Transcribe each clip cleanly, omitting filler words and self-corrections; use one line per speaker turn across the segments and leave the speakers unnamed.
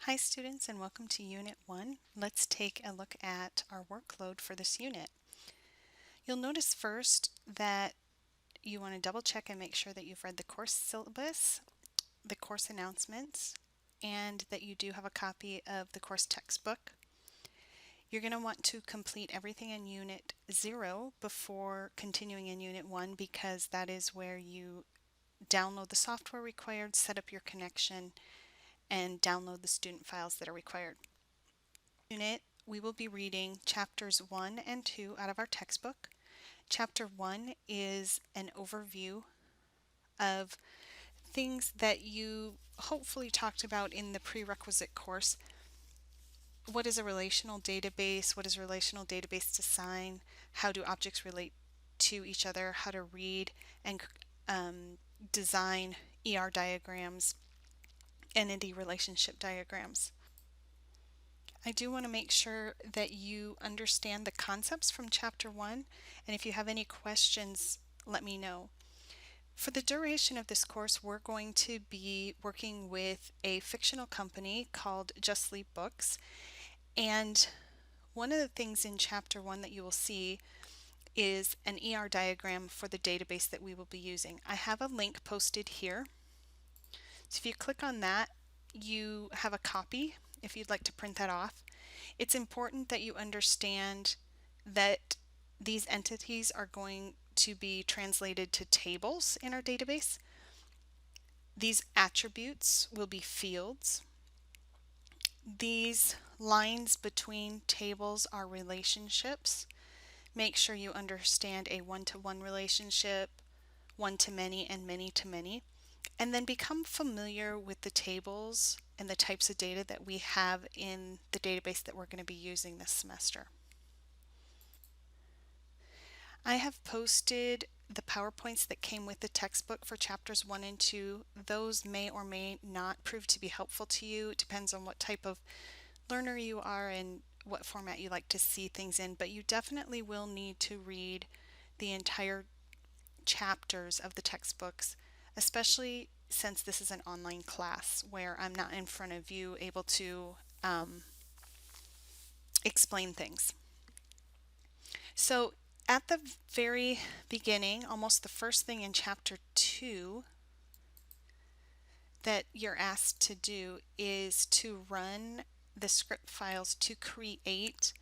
Hi students, and welcome to Unit 1. Let's take a look at our workload for this unit. You'll notice first that you want to double check and make sure that you've read the course syllabus, the course announcements, and that you do have a copy of the course textbook. You're going to want to complete everything in Unit 0 before continuing in Unit 1 because that is where you download the software required, set up your connection, and download the student files that are required. Unit, we will be reading chapters 1 and 2 out of our textbook. Chapter 1 is an overview of things that you hopefully talked about in the prerequisite course. What is a relational database? What is a relational database design? How do objects relate to each other? How to read and design ER diagrams, entity relationship diagrams. I do want to make sure that you understand the concepts from Chapter 1, and if you have any questions, let me know. For the duration of this course, we're going to be working with a fictional company called Just Leap Books, and one of the things in Chapter 1 that you will see is an ER diagram for the database that we will be using. I have a link posted here, so if you click on that, you have a copy if you'd like to print that off. It's important that you understand that these entities are going to be translated to tables in our database. These attributes will be fields. These lines between tables are relationships. Make sure you understand a one-to-one relationship, one-to-many, and many-to-many. And then become familiar with the tables and the types of data that we have in the database that we're going to be using this semester. I have posted the PowerPoints that came with the textbook for chapters 1 and 2. Those may or may not prove to be helpful to you. It depends on what type of learner you are and what format you like to see things in, but you definitely will need to read the entire chapters of the textbooks, especially since this is an online class where I'm not in front of you able to explain things. So at the very beginning, almost the first thing in chapter 2 that you're asked to do is to run the script files to create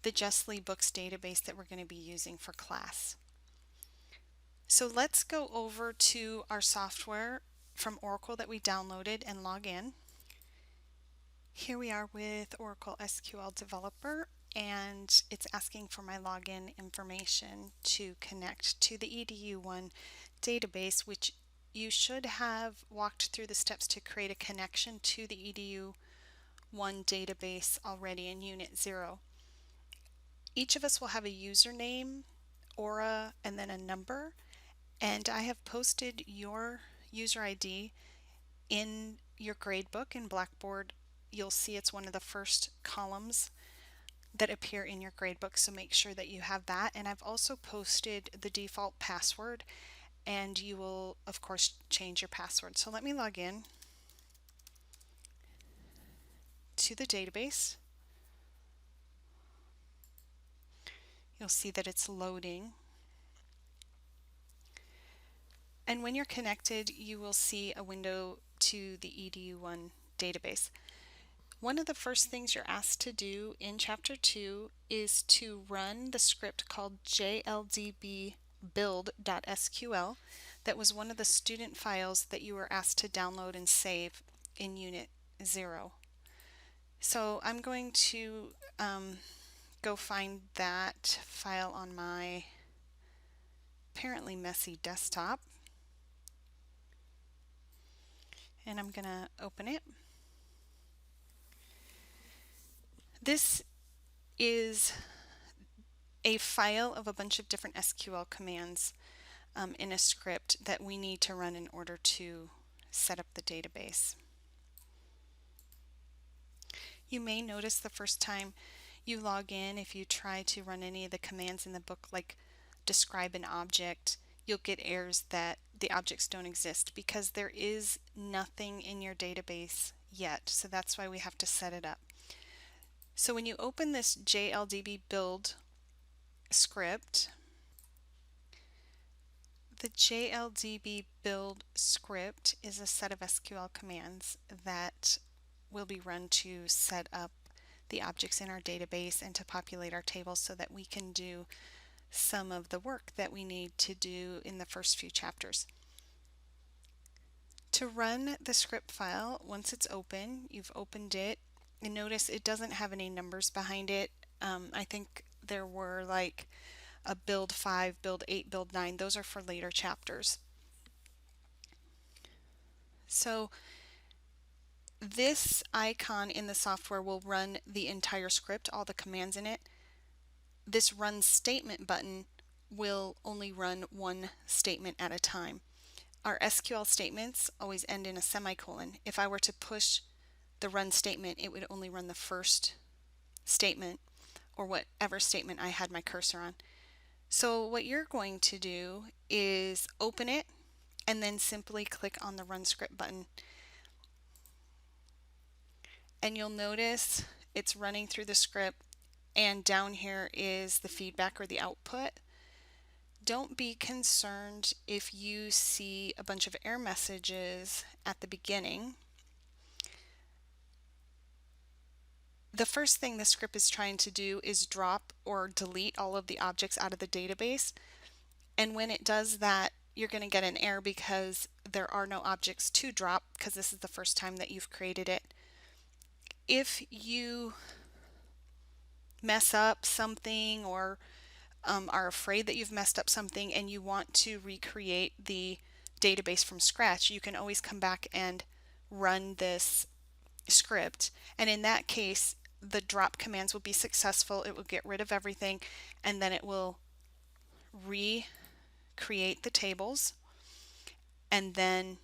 the Just Leap Books database that we're going to be using for class. So let's go over to our software from Oracle that we downloaded and log in. Here we are with Oracle SQL Developer, and it's asking for my login information to connect to the EDU1 database, which you should have walked through the steps to create a connection to the EDU1 database already in Unit 0. Each of us will have a username, aura, and then a number, and I have posted your user ID in your gradebook in Blackboard. You'll see it's one of the first columns that appear in your gradebook, so make sure that you have that. And I've also posted the default password, and you will of course change your password. So let me log in to the database. You'll see that it's loading. And when you're connected, you will see a window to the EDU1 database. One of the first things you're asked to do in Chapter 2 is to run the script called jldbbuild.sql. That was one of the student files that you were asked to download and save in Unit 0. So I'm going to go find that file on my apparently messy desktop, and I'm going to open it. This is a file of a bunch of different SQL commands in a script that we need to run in order to set up the database. You may notice the first time you log in, if you try to run any of the commands in the book, like describe an object, you'll get errors that the objects don't exist because there is nothing in your database yet. So that's why we have to set it up. So when you open this JLDB build script, the JLDB build script is a set of SQL commands that will be run to set up the objects in our database and to populate our tables so that we can do some of the work that we need to do in the first few chapters. To run the script file, once it's open, you've opened it, and notice it doesn't have any numbers behind it. I think there were like a build 5, build 8, build 9. Those are for later chapters. So this icon in the software will run the entire script, all the commands in it. This run statement button will only run one statement at a time. Our SQL statements always end in a semicolon. If I were to push the run statement, it would only run the first statement or whatever statement I had my cursor on. So what you're going to do is open it and then simply click on the run script button. And you'll notice it's running through the script, and down here is the feedback or the output. Don't be concerned if you see a bunch of error messages at the beginning. The first thing the script is trying to do is drop or delete all of the objects out of the database. And when it does that, you're going to get an error because there are no objects to drop because this is the first time that you've created it. If you mess up something or are afraid that you've messed up something and you want to recreate the database from scratch, you can always come back and run this script, and in that case the drop commands will be successful. It will get rid of everything, and then it will recreate the tables and then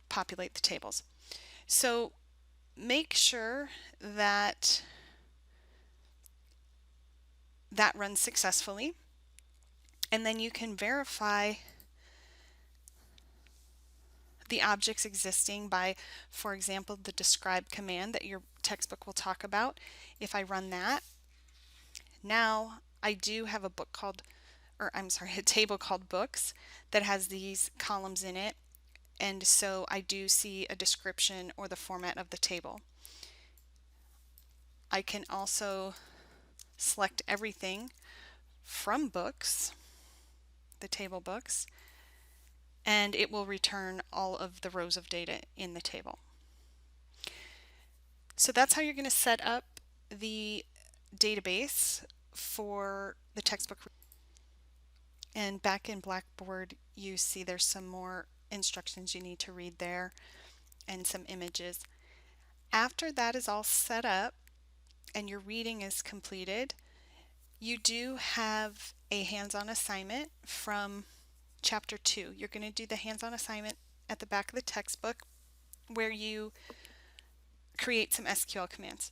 populate the tables. So make sure that that runs successfully, and then you can verify the objects existing by, for example, the describe command that your textbook will talk about. If I run that, now I do have a book called, or I'm sorry, a table called books that has these columns in it, and so I do see a description or the format of the table. I can also select everything from books, the table books, and it will return all of the rows of data in the table. So that's how you're going to set up the database for the textbook. And back in Blackboard, you see there's some more instructions you need to read there and some images. After that is all set up and your reading is completed, you do have a hands-on assignment from Chapter 2. You're going to do the hands-on assignment at the back of the textbook where you create some SQL commands.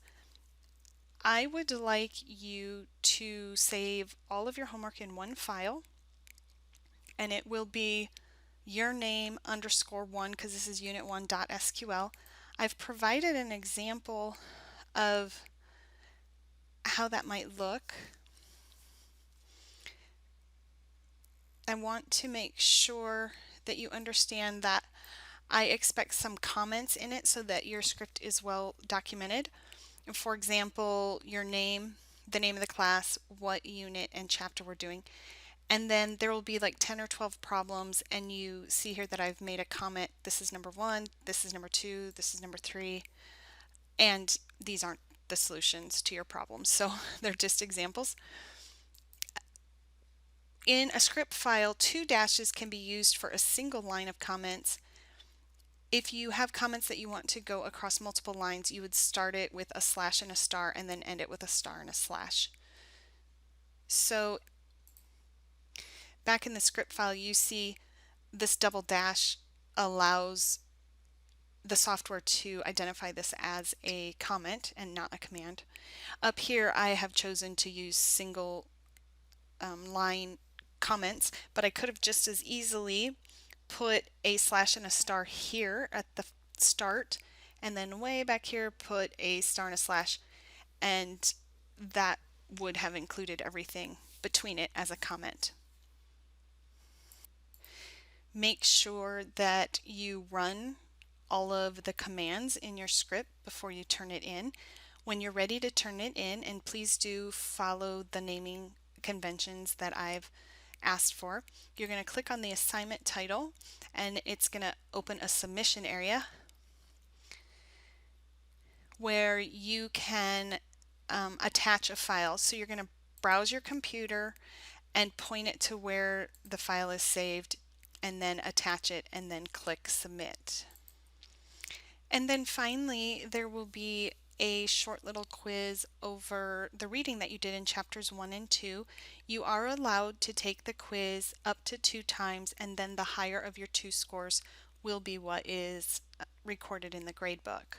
I would like you to save all of your homework in one file, and it will be your name _1 because this is unit 1.sql. I've provided an example of how that might look. I want to make sure that you understand that I expect some comments in it so that your script is well documented. For example, your name, the name of the class, what unit and chapter we're doing. And then there will be like 10 or 12 problems, and you see here that I've made a comment. This is number 1, this is number 2, this is number 3, and these aren't the solutions to your problems, so they're just examples. In a script file, 2 dashes can be used for a single line of comments. If you have comments that you want to go across multiple lines, you would start it with a slash and a star and then end it with a star and a slash. So back in the script file, you see this double dash allows the software to identify this as a comment and not a command. Up here, I have chosen to use single line comments, but I could have just as easily put a slash and a star here at the start, and then way back here put a star and a slash, and that would have included everything between it as a comment. Make sure that you run all of the commands in your script before you turn it in. When you're ready to turn it in, and please do follow the naming conventions that I've asked for, you're going to click on the assignment title and it's going to open a submission area where you can attach a file. So you're going to browse your computer and point it to where the file is saved and then attach it and then click submit. And then finally, there will be a short little quiz over the reading that you did in chapters 1 and 2. You are allowed to take the quiz up to 2 times, and then the higher of your 2 scores will be what is recorded in the gradebook.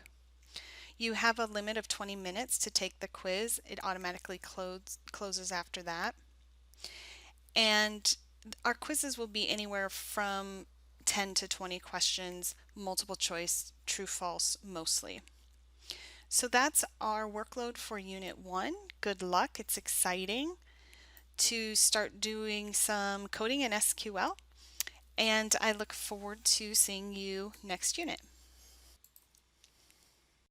You have a limit of 20 minutes to take the quiz. It automatically closes after that. And our quizzes will be anywhere from 10 to 20 questions, multiple choice, true, false, mostly. So that's our workload for Unit 1. Good luck. It's exciting to start doing some coding in SQL, and I look forward to seeing you next unit.